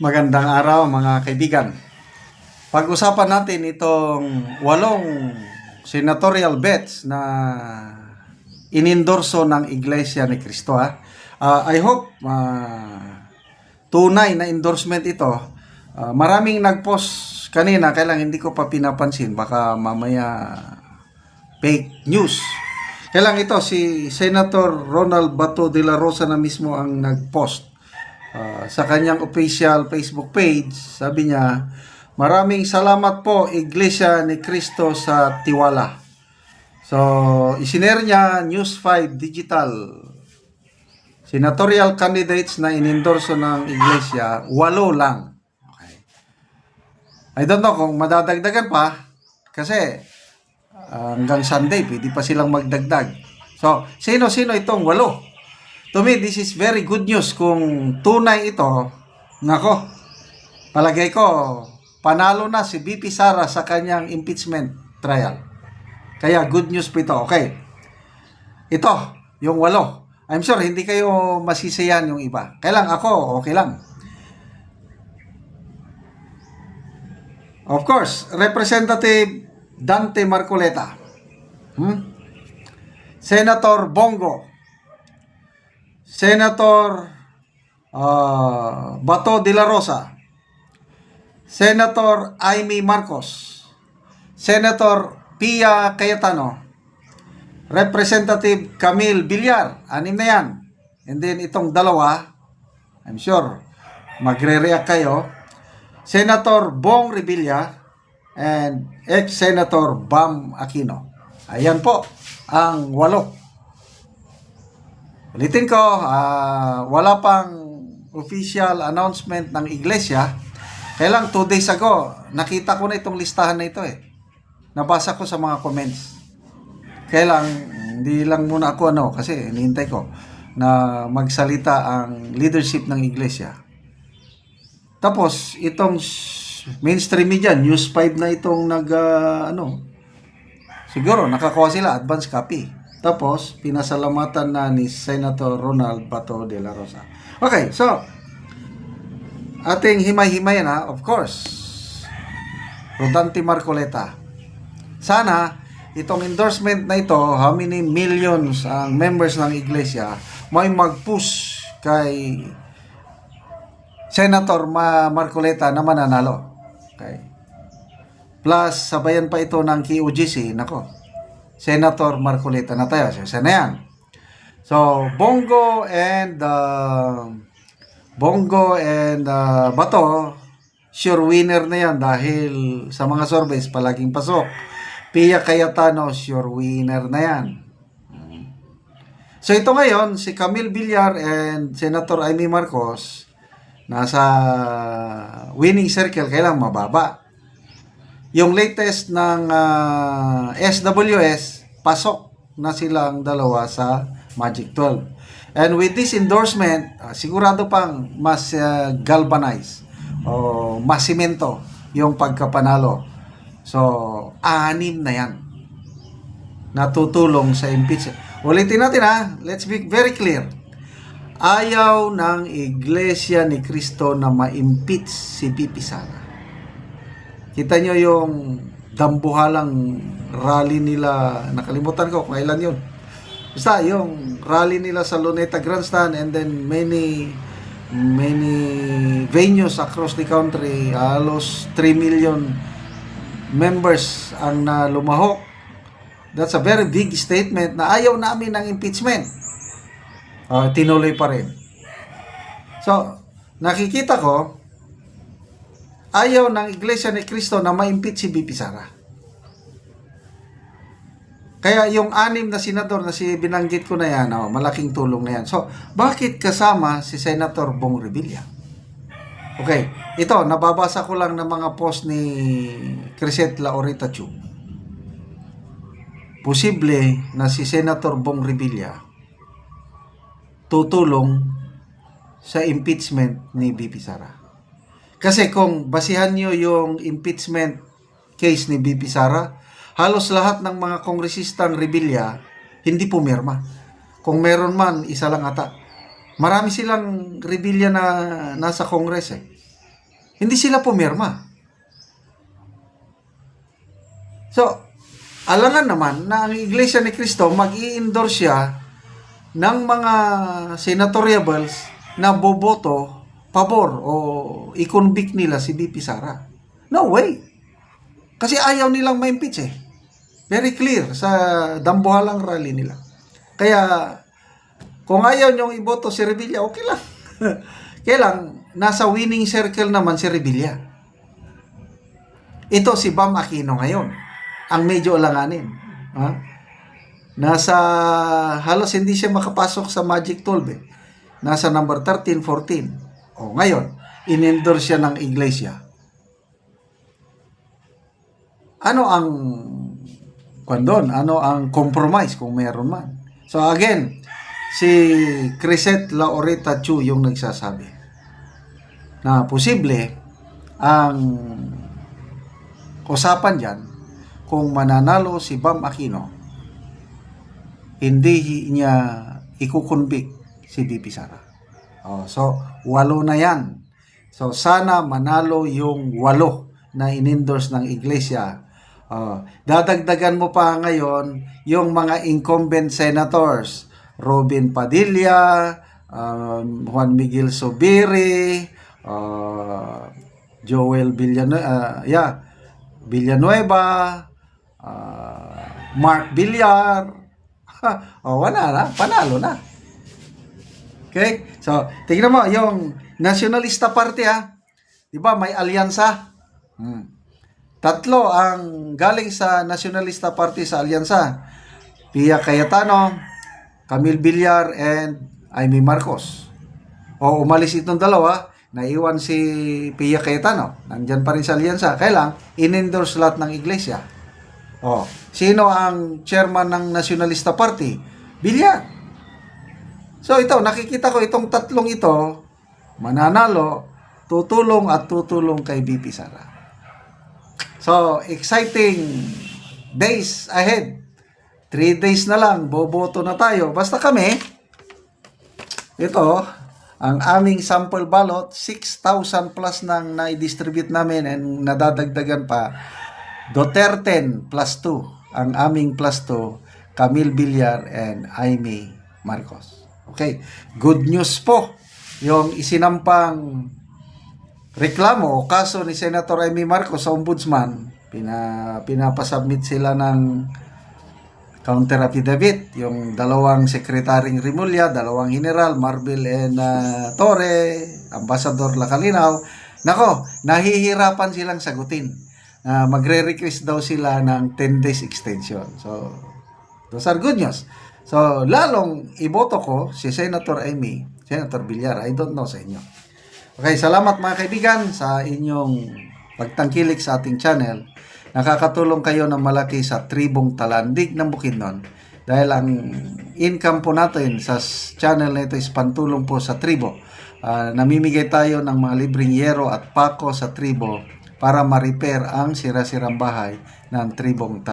Magandang araw mga kaibigan. Pag-usapan natin itong 8 senatorial bets na inendorso ng Iglesia ni Cristo. I hope tunay na endorsement ito. Maraming nag-post kanina, kailang hindi ko pa pinapansin. Baka mamaya fake news. Kailang ito, si Senator Ronald Bato de la Rosa na mismo ang nag-post. Sa kanyang official Facebook page, sabi niya, maraming salamat po Iglesia ni Cristo sa tiwala. So, isinare niya News 5 Digital. Senatorial candidates na inendorso ng Iglesia, 8 lang. Okay. I don't know kung madadagdagan pa, kasi hanggang Sunday, pwede pa silang magdagdag. So, sino-sino itong 8? To me, this is very good news. Kung tunay ito, nako, palagay ko, panalo na si VP Sara sa kanyang impeachment trial. Kaya good news po ito. Okay. Ito, yung 8. I'm sure hindi kayo masisiyan yung iba. Kailang ako, okay lang. Of course, Representative Dante Marcoleta. Senator Bongo. Senator Bato de la Rosa, Senator Amy Marcos, Senator Pia Cayetano, Representative Camille Villar, 6 na yan. And then itong dalawa, I'm sure magre-react kayo, Senator Bong Revilla and ex-Senator Bam Aquino. Ayan po ang 8. Ulitin ko, wala pang official announcement ng Iglesia. Kailang 2 days ago, nakita ko na itong listahan na ito Nabasa ko sa mga comments. Kailang, hindi lang muna ako kasi hinihintay ko na magsalita ang leadership ng Iglesia. Tapos, itong mainstream media, News 5 na itong siguro, nakakuha sila, advance copy. Tapos, pinasalamatan na ni Senator Ronald Bato de la Rosa. Okay, so, ating himay-himayan of course, Rodante Marcoleta. Sana, itong endorsement na ito, how many millions ang members ng Iglesia, may mag-push kay Senator Marcoleta na mananalo. Okay. Plus, sabayan pa ito ng KOGC, nako. Senator Marcoleta na tayo. Siya na yan. So, Bongo and Bato, sure winner na yan dahil sa mga surveys palaging pasok. Pia Cayetano, sure winner na yan. So, ito ngayon, si Camille Villar and Senator Amy Marcos, nasa winning circle, kailang mababa. Yung latest ng SWS, pasok na silang dalawa sa Magic 12. And with this endorsement, sigurado pang mas galvanize o mas simento yung pagkapanalo. So, 6 na yan natutulong sa impeachment. Ulitin natin let's be very clear. Ayaw ng Iglesia ni Cristo na ma-impeach si VP Sara. Kita nyo yung dambuhalang rally nila, nakalimutan ko kung kailan yun. Basta yung rally nila sa Luneta Grandstand and then many venues across the country, halos 3 million members ang lumahok. That's a very big statement na ayaw namin ng impeachment. Tinuloy pa rin. So, nakikita ko, ayaw ng Iglesia ni Cristo na ma-impeach si VP Sara. Kaya yung 6 na senador na binanggit ko na yan, malaking tulong na yan. So, bakit kasama si Senator Bong Revilla? Okay, ito, nababasa ko lang ng mga post ni Crisette Laurita Chu. Posible na si Senator Bong Revilla tutulong sa impeachment ni VP Sara. Kasi kung basihan nyo yung impeachment case ni VP Sara, halos lahat ng mga kongresistang Revilla hindi pumirma. Kung meron man, isa lang ata. Marami silang Revilla na nasa Congress Hindi sila pumirma. So, alangan naman na ang Iglesia ni Cristo mag-i-endorse siya ng mga senatoriables na boboto pabor o i-convict nila si BP Sara. No way. Kasi ayaw nilang ma-impeach eh. Very clear sa dambuhalang rally nila. Kaya, kung ayaw nyong iboto si Revilla, okay lang. Kaya lang, nasa winning circle naman si Revilla. Ito si Bam Aquino ngayon. Ang medyo alanganin. Ha? Nasa, halos hindi siya makapasok sa Magic 12 eh. Nasa number 13, 14. O, ngayon, in-endorse siya ng Iglesia. Ano ang ano ang compromise kung meron man? So again, si Crisette Laureta Chu yung nagsasabi na posible ang usapan dyan kung mananalo si Bam Aquino, hindi niya ikukonvict si BP Sara. So 8 na yan. So sana manalo yung 8 na in-endorse ng Iglesia. Dadagdagan mo pa ngayon yung mga incumbent senators, Robin Padilla, Juan Miguel Zubiri, Joel Villanueva, Mark Villar. Wala na, panalo na. Okay? So, tingnan mo yung Nacionalista Party Di ba may alyansa? 3 ang galing sa Nacionalista Party sa alyansa. Pia Cayetano, Camille Villar, and Amy Marcos. Umalis itong dalawa, naiwan si Pia Cayetano. Nandyan pa rin sa alyansa. Kailang, in-endorse lahat ng Iglesia. Sino ang chairman ng Nacionalista Party? Villar. So ito, nakikita ko itong 3 ito, mananalo, tutulong kay BP Sara. So, exciting days ahead. 3 days na lang, boboto na tayo. Basta kami, ito, ang aming sample ballot, 6,000 plus nang na-distribute namin and nadadagdagan pa. Duterte plus 2, ang aming plus 2, Camille Villar and Amy Marcos. Okay, good news po. Yung isinampang reklamo o kaso ni Senator Amy Marcos sa Ombudsman, pinapasubmit sila ng counter affidavit, yung 2 sekretaring Rimulya, 2 general, Marbil and Torre, Ambassador Lacalinaw. Nako, nahihirapan silang sagutin. Magre-request daw sila ng 10 days extension. So, those are good news. So, lalong iboto ko si Senator Amy, Senator Villar. I don't know sa inyo. Okay, salamat mga kaibigan sa inyong pagtangkilik sa ating channel. Nakakatulong kayo ng malaki sa tribong Talandig ng Bukidnon. Dahil ang income po natin sa channel na ito is pantulong po sa tribo. Namimigay tayo ng mga libreng yero at pako sa tribo para ma-repair ang sira-sirang bahay ng tribong Talandig.